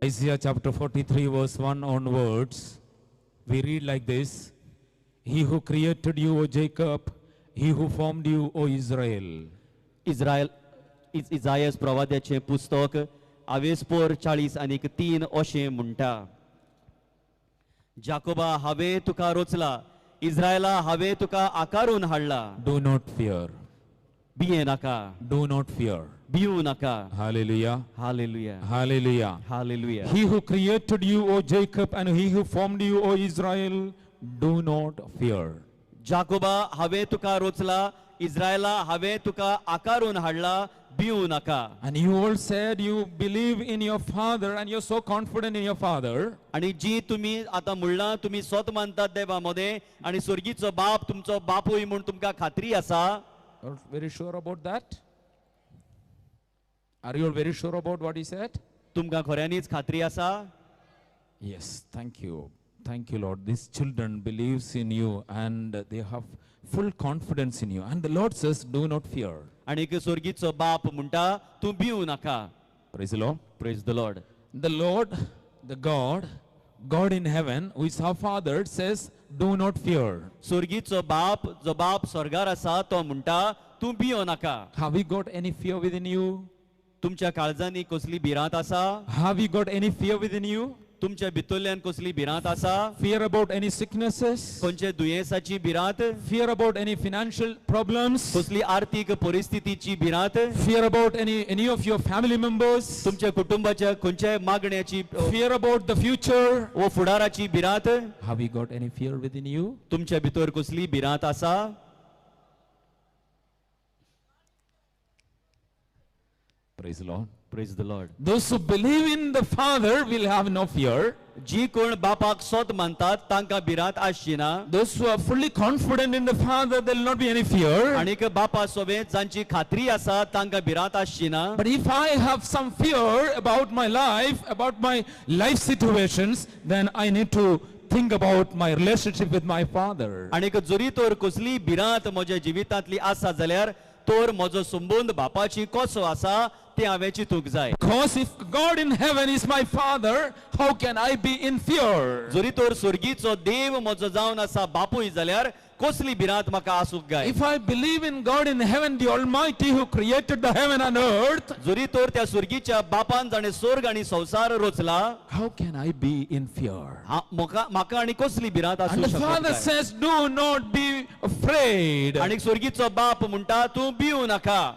Isaiah chapter 43 verse 1 onwards, we read like this: He who created you, O Jacob, he who formed you, O Israel. इजायास प्रवाद्याचे पुस्तक आवेसपोर 40 आणि 3 अशें म्हणटा. जाकोबा हांवें तुका रोचला, इस्रायला हांवें तुका आकारून हाडला. Do not fear. भिये नाका. Do not fear. भिवू नाका. Hallelujah. Hallelujah. Hallelujah. Hallelujah. He who created you, O Jacob, and he who formed you, O Israel, do not fear. जाकोबा हांवें तुका रोचला, इस्रायला हांवें तुका आकारून हाडला. भिवू नाका. And you all said you believe in your father and you're so confident in your father. आणि जी तुम्ही आता म्हणला तुम्ही स्वत मानतात देवामध्ये आणि स्वर्गीचो बाप तुमचो बापूय म्हणून तुमकां खात्री आसा. You're very sure about that? Are you all very sure about what he said? तुमकां खऱ्यांनीच खात्री आसा? Yes, thank you. Thank you, Lord. These children believes in you and they have full confidence in you. And the Lord says, do not fear. आणि स्वर्गीचो बाप म्हणटा तूं भिवू नाका. Praise the Lord. Praise the Lord. The Lord, the God in heaven, who is our Father, says, do not fear. स्वर्गीचो बाप जो बाप स्वर्गार आसा तो म्हणटा तूं भियो नाका. Have you got any fear within you? तुमच्या काळजांनी कसली भिरांत आसा? Have you got any fear within you? तुमच्या भितरल्यान कसली भिरांत आसा? Fear about any sicknesses? खंयचे दुयेंसाची भिरांत? Fear about any financial problems? कसली आर्थिक परिस्थितीची भिरांत? Fear about any of your family members? तुमच्या कुटुंबाच्या खंयच्या मागण्याची? Fear about the future? ओ फुडाराची भिरांत? Have you got any fear within you? तुमच्या भितर कसली भिरांत आसा? Praise the Lord. Praise the Lord. Those who believe in the Father will have no fear. जी कोण बापाक स्वत मानतात तांकां भिरांत आसची ना. Those who are fully confident in the Father, there will not be any fear. आनीक बापा सोबेत जांची खात्री आसा तांकां भिरांत आसची ना. But if I have some fear about my life situations, then I need to think about my relationship with my Father. आनीक जरी तर कसली भिरांत म्हज्या जिवितांतली आसा जाल्यार तर म्हजो संबंध बापाची कसो आसा ते हांवें चिंतूंक जाय. Because if God in heaven is my Father, how can I be in fear? जरी तर स्वर्गीचो देव म्हजो जावन आसा बापूय जाल्यार कसली भिरांत म्हाका आसूंक जाय. If I believe in God in heaven, the Almighty who created the heaven and earth, जरी तर त्या स्वर्गीच्या बापान जाणे स्वर्ग आनी संसार रचला, how can I be in fear? म्हाका आनी कसली भिरांत And आसूंक the Father शकता. says, do not be afraid. आनी स्वर्गीचो बाप म्हणटा तूं भिवू नाका.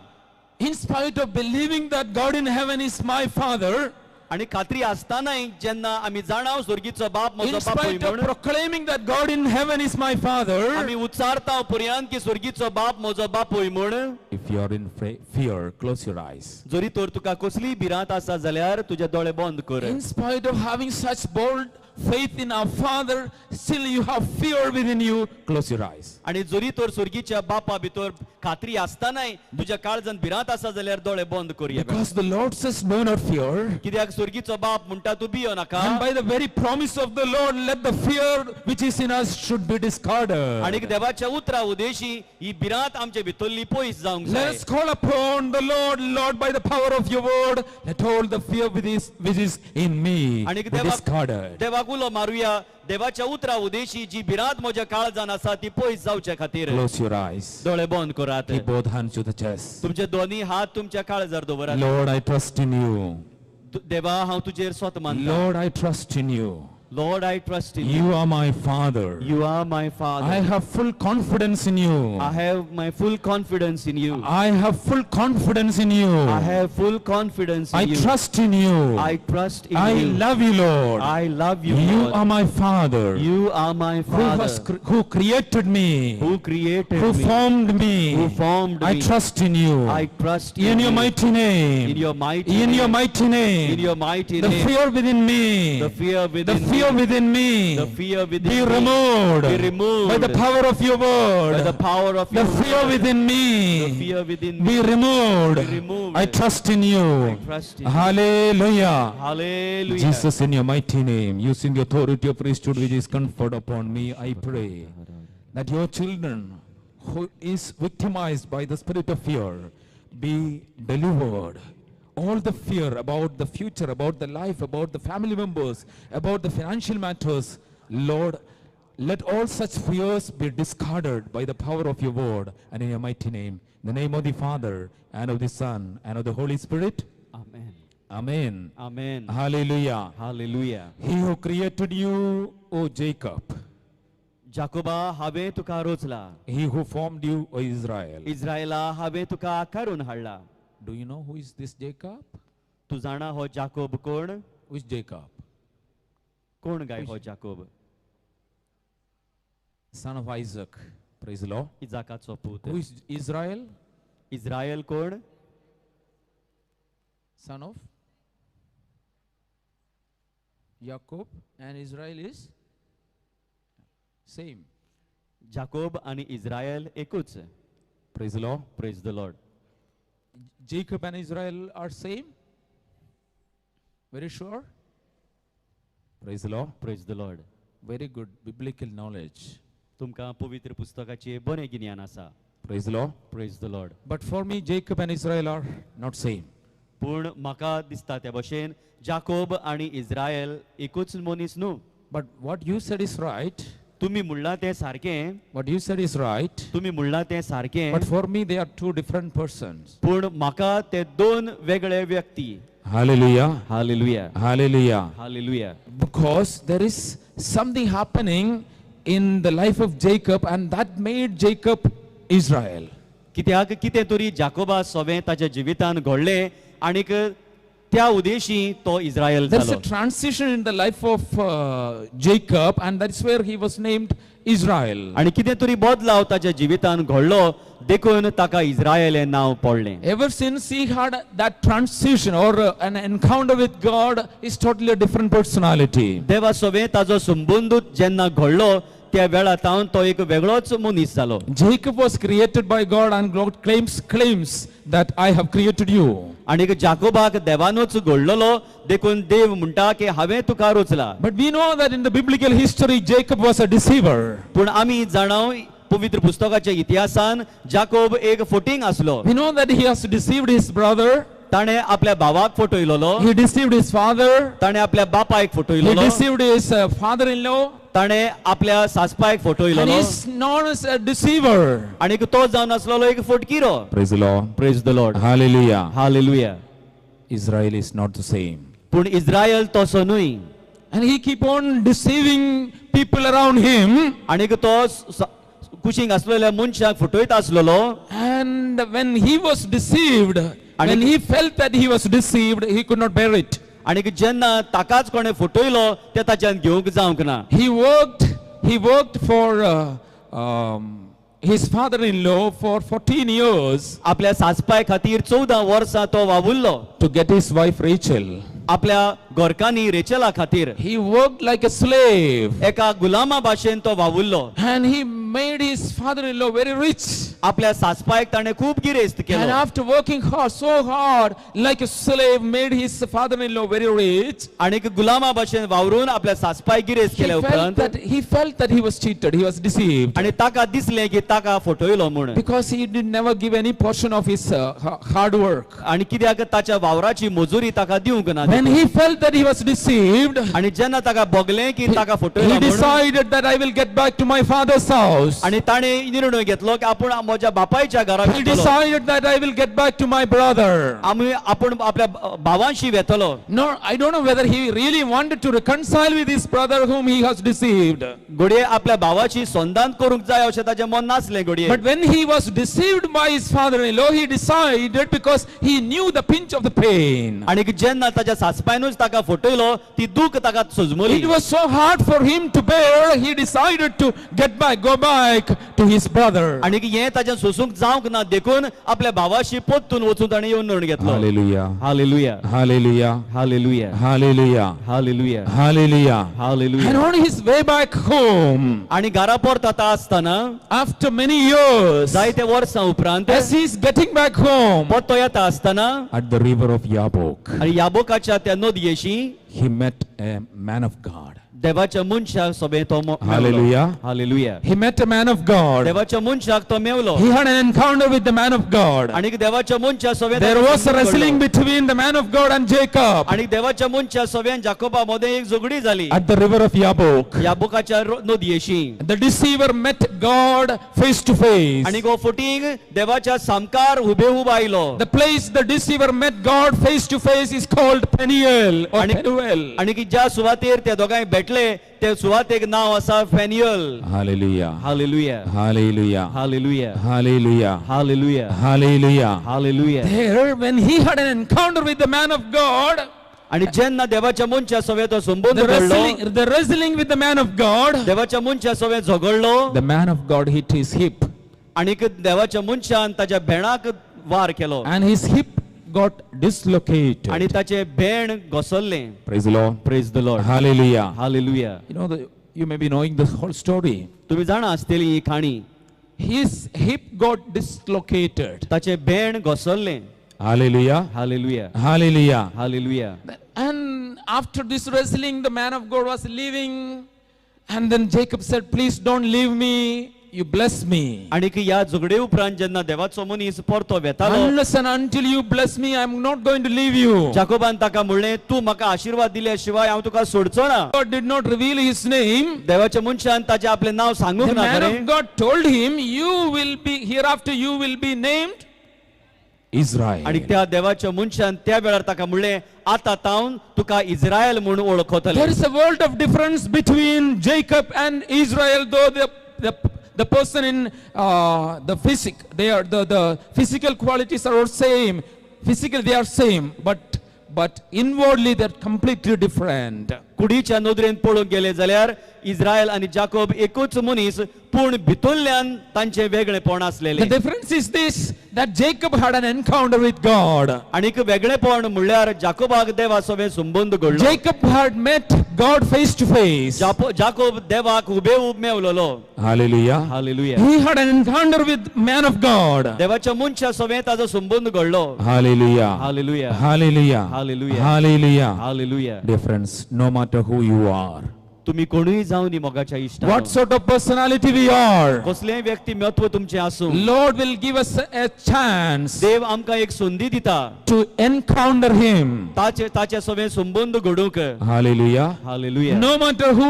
In spite of believing that God in heaven is my Father, आनी खात्री आसतानाय जेन्ना आमी जाणाव स्वर्गीचो बाप म्हजो in बापूय spite of म्हणून proclaiming that God in heaven is my Father, आमी उच्चारता पर्यंत की स्वर्गीचो बाप म्हजो बापूय म्हूण, if you are in fear, close your eyes. जरी तर तुका कसली भिरांत आसा जाल्यार तुजे दोळे बंद कर. In spite of having such bold faith in our Father, still you have fear within you, close your eyes. आणि जरी तर स्वर्गीच्या बापा भितर खात्री आसतानाय तुज्या काळजांत भिरांत आसा जाल्यार दोळे बंद कर. Because the Lord says, do not fear. कित्याक स्वर्गीचो बाप म्हणटा तूं भियो नाका. And by the very promise of the Lord, let the fear which is in us should be discarded. आणि देवाच्या उतरा उदेशी ही भिरांत आमचे भितरली पयस जावंक Let जाय. us call upon the Lord, by the power of your word, let all the fear which is in me आणि be discarded. देवाक उलो मारूया. देवाच्या उतरा उदेशी जी भिरांत म्हज्या काळजान आसा ती पयस जावचे खातीर Close your eyes. दोळे बंद करात. Keep both hands to the chest. तुमचे दोन्ही हात तुमच्या काळजार दवरात. Lord, I trust in you. देवा हांव तुजेर स्वत मानता. Lord, I trust in you. Lord, I trust in you. You are my Father. You are my Father. I have full confidence in you. I have my full confidence in you. I have full confidence in you. I have full confidence in you. I trust in you. I trust in I you. love you, Lord. I love you, You Lord. are my Father. You are my Father. Who created me. Who created Who me. formed me. Who formed I me. trust in you. I trust in your you. mighty name. In your mighty In name. your mighty name. In your mighty The name. fear within me. The fear within The fear me. within me. The fear within be me. removed. Be removed. By the power of your word. By the power of The your fear word. within me. The fear within Be me. removed. Be removed. I trust in you. I trust in you. Hallelujah. Hallelujah. Jesus, in your mighty name, using the authority of priesthood which is conferred upon me, I pray that your children who is victimized by the spirit of fear be delivered all the fear about the future, about the life, about the family members, about the financial matters, Lord, let all such fears be discarded by the power of your word, and in your mighty name, in the name of the Father, and of the Son, and of the Holy Spirit. Amen. Amen. Amen. Hallelujah. Hallelujah. He who created you, O Jacob, जाकोबा हांवें तुका रोचला. he who formed you, O Israel. इस्रायला हांवें तुका आकारून हाडला. Do you know who is this Jacob? तू जाणा हो जाकोब कोण? Who is Jacob? कोण गाय हो Jacob? Son of Isaac. Praise the Lord. इजाकाचो पूत. Who is Israel? इस्रायल कोण? Son of Jacob, and Israel is same. Jacob आणि इस्रायल एकूच. Praise the Lord. Praise the Lord. Jacob and Israel are same? Very sure? Praise the Lord. Praise the Lord. Very good biblical knowledge. तुमकां पवित्र पुस्तकाचे बरें गिन्यान आसा. Praise the Lord. Praise the Lord. But for me, Jacob and Israel are not same. पूण म्हाका दिसता त्या भशेन जाकोब आणि इस्रायल एकूच मनीस न्हू. But what you said is right. तुम्ही म्हणला ते सारकें. What you said is right. तुम्ही म्हणला ते सारकें. But for me, they are two different persons. पूण म्हाका ते दोन वेगळे व्यक्ती. Hallelujah. Hallelujah. Hallelujah. Hallelujah. Because there is something happening in the life of Jacob, and that made Jacob Israel. कित्याक कितें तरी जाकोबा सोबें ताच्या जिवितान घडलें आनीक त्या उद्देशी तो इस्रायल There is a जालो. transition in the life of Jacob, and that's where he was named Israel. आनी कितें तरी बदलाव ताच्या जिवितान घडलो देखून ताका इस्रायल हें नांव पडलें. Ever since he had that transition or an encounter with God, is totally a different personality. देवा सोबें ताजो संबंद जेन्ना घडलो त्या वेळार तो एक वेगळोच मनीस जालो. Jacob was created by God, and God claims that I have created you. आनीक जाकोबाक देवानूच घडलेलो देखून देव म्हणटा की हांवें तुका रचला. But we know that in the biblical history, Jacob was a deceiver. पूण आमी जाणाव पवित्र पुस्तकाच्या इतिहासान जाकोब एक फोटींग आसलो. We know that he has deceived his brother. ताणे आपल्या भावाक फटयलोलो. He deceived his father. ताणे आपल्या बापायक He फटयलोलो. deceived his father-in-law. ताणे आपल्या सासपायक And फटयलोलो. he's known as a deceiver. आनीक तो जावन आसलोलो एक फटकिरो. Praise the Lord. Praise the Lord. Hallelujah. Hallelujah. Israel is not the same. पूण इस्रायल तसो न्हय. And he keep on deceiving people around him. आनीक तो कुशीक आसलेल्या मनशाक फटयत आसलोलो. And when he was deceived, when he felt that he was deceived, he could not bear it. आनीक जेन्ना ताकाच कोणे फटयलो ते ताच्यान घेवंक जावंक ना. He worked for his father-in-law for 14 years आपल्या सासपाय खातीर 14 वर्सां तो वावुरलो. to get his wife Rachel. आपल्या गोरकांनी रेचला खातीर He worked like a slave, एका गुलामा भाशेन तो वावुरलो. and he made his father-in-law very rich. आपल्या सासपायक ताणे खूब गिरेस्त And Kelo. after working so hard, like a slave, made his father-in-law very rich. आनीक गुलामा भाशेन वावरून आपल्या सासपाय गिरेस्त केले उपरांत He felt that he was cheated, he was deceived, आनी ताका दिसलें की ताका फटयलो म्हूण. because he did never give any portion of his hard work. आनी कित्याक ताच्या वावराची मजुरी ताका दिवंक ना. When he felt that he was deceived, आनी जेन्ना ताका भोगलें की ताका he फटयलो म्हूण decided that I will get back to my father's house. आनी ताणे निर्णय घेतलो की आपूण म्हज्या बापायच्या घरा He वतलो. decided that I will get back to my brother. आपूण आपल्या भावांशी वेतलो. No, I don't know whether he really wanted to reconcile with his brother whom he has deceived. घडये आपल्या भावाची संधान करूंक जाय अशें ताचें मन नासलें घडये. But when he was deceived by his father-in-law, he decided, because he knew the pinch of the pain. आनी जेन्ना ताच्या सासपायनूच ताका फटयलो ती दूख ताका सुजमली. It was so hard for him to bear, he decided to go back to his brother. आनी हें ताचें सोसूंक जावंक ना देखून आपल्या भावाशी पोत्तून वचून ताणें येवन निर्णय घेतलो. Hallelujah. Hallelujah. Hallelujah. Hallelujah. Hallelujah. Hallelujah. Hallelujah. Hallelujah. And on his way back home, आनी घरा परत आता आसतना after many years, जायते वर्सां उपरांत as he's getting back home, परतो येता आसतना at the river of Yabok, आनी याबोकाच्या त्या नदयेशी he met a man of God. देवाच्या मनशाक सोबे तो Hallelujah. Hallelujah. He met a man of God. देवाच्या मनशाक तो मेवलो He had an encounter with the man of God. आणि देवाच्या मनशा सोबे There was a wrestling between the man of God and Jacob आणि देवाच्या मनशा सोबेन जाकोबा मध्ये एक झगडी झाली at the river of Yabok. याबोकाच्या नदीयेशी. The deceiver met God face to face. आणि गो फुटींग देवाच्या सामकार उबे आयलो. The place the deceiver met God face to face is called Peniel or Penuel. आणि की ज्या सुवातेर त्या दोगांय भेटले ते सुवातेक नाव आसा फेनियल. Hallelujah. Hallelujah. Hallelujah. Hallelujah. Hallelujah. Hallelujah. Hallelujah. Hallelujah. There, when he had an encounter with the man of God, आणि जेन्ना देवाच्या मनशा सोबे तो संबंध घडलो, the wrestling with the man of God, देवाच्या मनशा सोबे झगडलो, the man of God hit his hip, आणि देवाच्या मनशान ताच्या भेणाक वार केलो, and his hip got dislocated. आणि ताचे भेण घसरले. Praise the Lord. Praise the Lord. Hallelujah. Hallelujah. You may be knowing this whole story. तुम्ही जाणा आसतली ही खाणी. His hip got dislocated. ताचे भेण घसरले. Hallelujah. Hallelujah. Hallelujah. Hallelujah. And after this wrestling, the man of God was leaving, and then Jacob said, "Please don't leave me. You bless me. आणि की या झगडे उपरांत जेन्ना देवाचो मनीस परतो वेतालो, Unless and until you bless me, I'm not going to leave you." जाकोबान ताका म्हणले तू म्हाका आशीर्वाद दिल्या शिवाय हांव तुका सोडचो ना. God did not reveal his name. देवाच्या मनशान ताचे आपले नाव सांगूंक The ना man Khare. of God told him, "You will be hereafter. You will be named Israel." आणि त्या देवाच्या मनशान त्या वेळार ताका म्हणले आता तावन तुका इस्रायल म्हणून ओळखतले. There is a world of difference between Jacob and Israel, though the person in the the physical qualities are all same. Physically they are same, but inwardly they're completely different. कुडीच्या नदरेन पळोवंक गेले जाल्यार इस्रायल आणि जाकोब एकूच मनीस पूण भितरल्यान तांचे वेगळेपण The आसलेले. difference is this, that Jacob had an encounter with God. आणि वेगळेपण म्हणल्यार जाकोबाक देवासोबे संबंध घडलो. Jacob had met God face to face. Jacob देवाक उबे उब मेवलोलो. Hallelujah. Hallelujah. He had an encounter with man of God. देवाच्या मनशा सोबे ताजो संबंध घडलो. Hallelujah. Hallelujah. Hallelujah. Hallelujah. Hallelujah. Hallelujah. Dear friends, no matter who you are, तुम्ही कोणीय जावन नी मोगाच्या इष्ट what sort of personality we are, कसलेय व्यक्ती महत्व तुमचे आसूं, Lord will give us a chance देव आमकां एक संधी दिता to encounter him. ताचे सोबे संबंध घडूंक. Hallelujah. Hallelujah. No matter who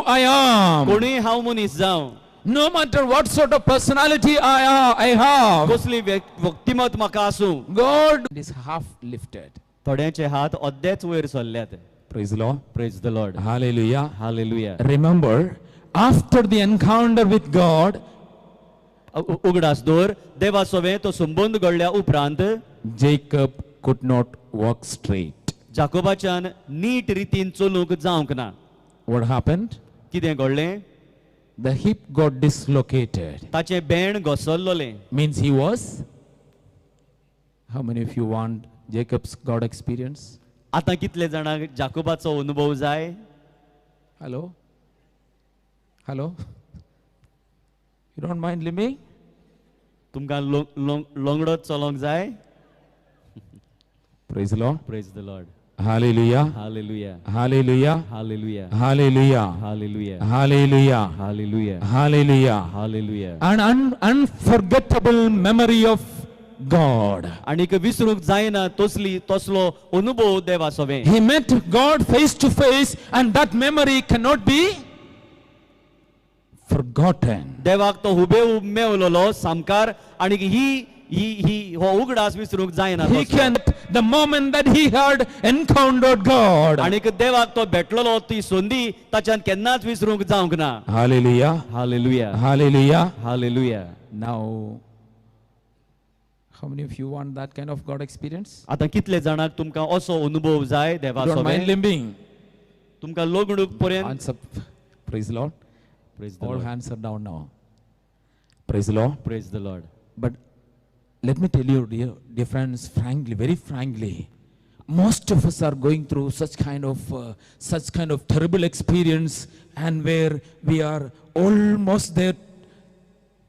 I am, कोणीय हांव मनीस जावं, no matter what sort of personality I have, कसली व्यक्तिमत म्हाका आसूं, God is half lifted. थोड्यांचे हात अर्देच वयर सरल्यात. Praise the Lord. Praise the Lord. Hallelujah. Hallelujah. Remember, after the encounter with God, उगडास दोर देवा सोबे तो संबंध घडल्या उपरांत Jacob could not walk straight. जाकोबाच्यान नीट रितीन चलूंक जावंक ना. What happened? कितें घडलें? The hip got dislocated. ताचे भेण घसरलोले. Means he was. How many of you want Jacob's God experience? आता कितले जाणांक जाकोबाचो अनुभव जाय? Hello? Hello? You don't mind living? तुमकां लोंगडोच चलोंक जाय? Praise the Lord. Praise the Lord. Hallelujah. Hallelujah. Hallelujah. Hallelujah. Hallelujah. Hallelujah. Hallelujah. Hallelujah. Hallelujah. Hallelujah. An unforgettable memory of God. आणि विसरूंक जायना तसलो अनुभव देवा सोबे. He met God face to face, and that memory cannot be forgotten. देवाक तो Hubei उब मेवलोलो सामकार आणि ही हो उगडास विसरूंक जायना. He can, the moment that he had encountered God. आणि देवाक तो भेटलोलो ती संधी ताच्यान केन्नाच विसरूंक जावंक ना. Hallelujah. Hallelujah. Hallelujah. Hallelujah. Now, how many of you want that kind of God experience? आता कितले जाणांक तुमकां असो अनुभव जाय देवा Don't mind सोबे? limbing. तुमकां लोगणूक पर्यंत. Hands up. Praise the Lord. Praise the All Lord. hands are down now. Praise the Lord. Praise the Lord. But let me tell you, dear friends, frankly, very frankly, most of us are going through such kind of terrible experience, and where we are almost there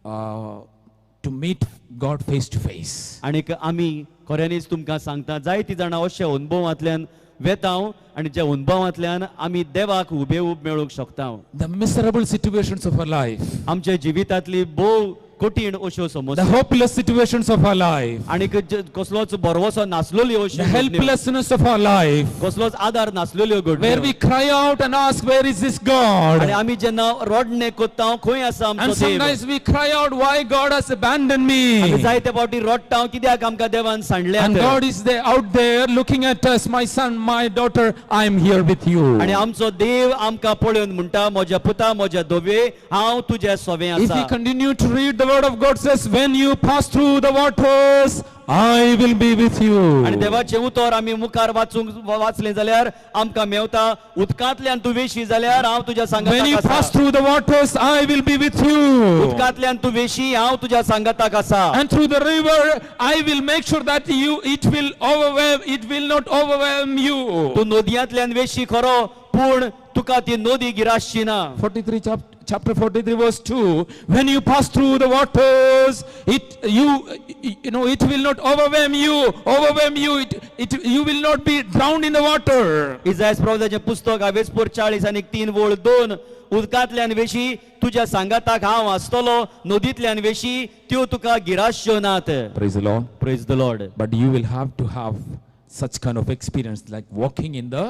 to meet God face to face. आणि आमी खऱ्यांनीच तुमकां सांगता जायतीं जाणां अशे अनुभवांतल्यान वेतांव आणि ज्या अनुभवांतल्यान आमी देवाक हुबेहूब मेळूंक शकता. The miserable situations of our life, आमच्या जिवितांतली भोव कठीण अश्यो the समस्या hopeless situations of our life, आणि कसलोच बरवसो नासलेल्यो the अश्यो घडण्यो, helplessness of our life, कसलोच आधार नासलेल्यो where घडण्यो, we cry out and ask, where is this आणि God? आमी जेन्ना रोडणे कोत्ता खंय आसा And आमचो देव, sometimes we cry out, why God has abandoned आमी me? जायते फावटी रोडटा कित्याक आमकां देवान And सांडल्यात, God is there out there looking at us, my son, my daughter, I am here with you. आणि आमचो देव आमकां पळोवन म्हणटा, म्हज्या पुता म्हज्या धोवे हांव तुजे सोबे If we आसा. continue to read, the word of God says, when you pass through the waters, I will be with you. आणि देवाचे उतर आमी मुखार वाचले जाल्यार आमकां मेवता, उदकांतल्यान तूं वेशी जाल्यार हांव तुज्या When you सांगाताक pass आसा. through the waters, I will be with you. उदकांतल्यान तूं वेशी हांव तुज्या सांगाताक आसा. And through the river, I will make sure that it will not overwhelm you. तूं नदयांतल्यान वेशी खरो, पूण तुका ती नदी गिरासची ना. 43 chapter 43 verse 2, when you pass through the waters, it will not overwhelm you, you will not be drowned in the water. इसायास प्रवक्त्याचें पुस्तक वेसपूर 40 आणि 3:2, उदकांतल्यान वेशी तुज्या सांगाताक हांव आसतलो, नदींतल्यान वेशी त्यो तुका गिरासच्यो नात. Praise the Lord. Praise the Lord. But you will have to have such kind of experience like walking in the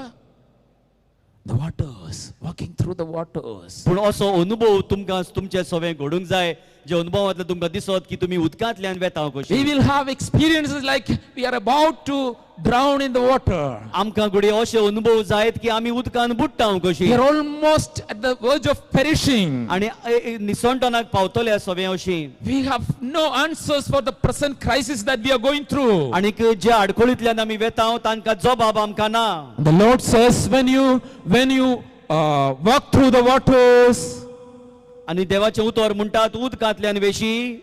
waters, walking through the waters. पूण असो अनुभव तुमकां तुमचे सवे घडूंक जाय, जे अनुभवांतल्यान तुमकां दिसत की तुमी उदकांतल्यान वेताव We कशी. will have experiences like we are about to drown in the water. आमकां घडये अशे अनुभव जायत की आमी उदकान बुडटाव कशी, We are almost at the verge of perishing. आणि निसंटनाक पावतले सवे अशी. We have no answers for the present crisis that we are going through. आणि जे आडखळींतल्यान आमी वेताव तांकां जबाब आमकां ना. The Lord says, when you walk through the waters, आणि देवाचे उतर म्हणटात, उदकांतल्यान वेशी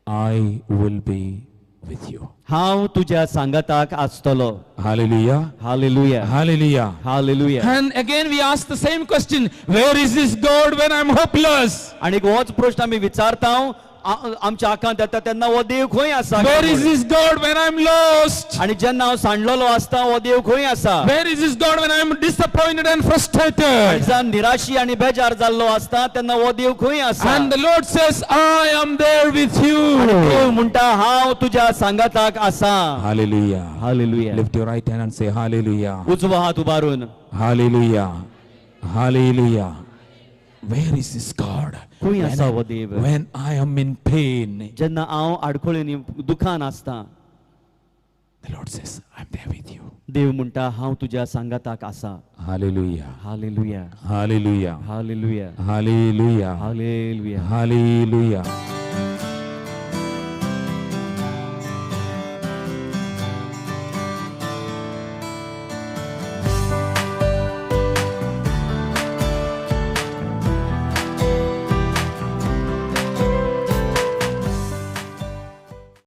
I will be with you. हांव तुज्या सांगाताक आसतलो. Hallelujah. Hallelujah, Hallelujah. Hallelujah. And again we ask the same question, where is this God when I'm hopeless? आणि होच प्रश्न आमी विचारता आमच्या आंखांत येता तेन्ना हो देव खंय आसा. Where is this God when I'm lost? आणि जेन्ना हांव सांडलेलो आसता हो देव खंय आसा. Where is this God when I'm disappointed and आणि frustrated? जेन्ना निराशी आणि बेजार जाल्लो आसता तेन्ना हो देव खंय आसा. And the Lord says, I am there with you. देव म्हणटा हांव तुज्या सांगाताक आसा. Hallelujah. Hallelujah. Lift your right hand and say hallelujah. उजवो हात उबारून Hallelujah. Hallelujah. Where is this God? खंय आसा हो देव. When I am in pain, जेन्ना हांव आडखळींनी दुखान आसता, the Lord says, I'm there with you. देव म्हणटा हांव तुज्या सांगाताक आसा. Hallelujah. Hallelujah, Hallelujah. Hallelujah, Hallelujah. Hallelujah. Hallelujah.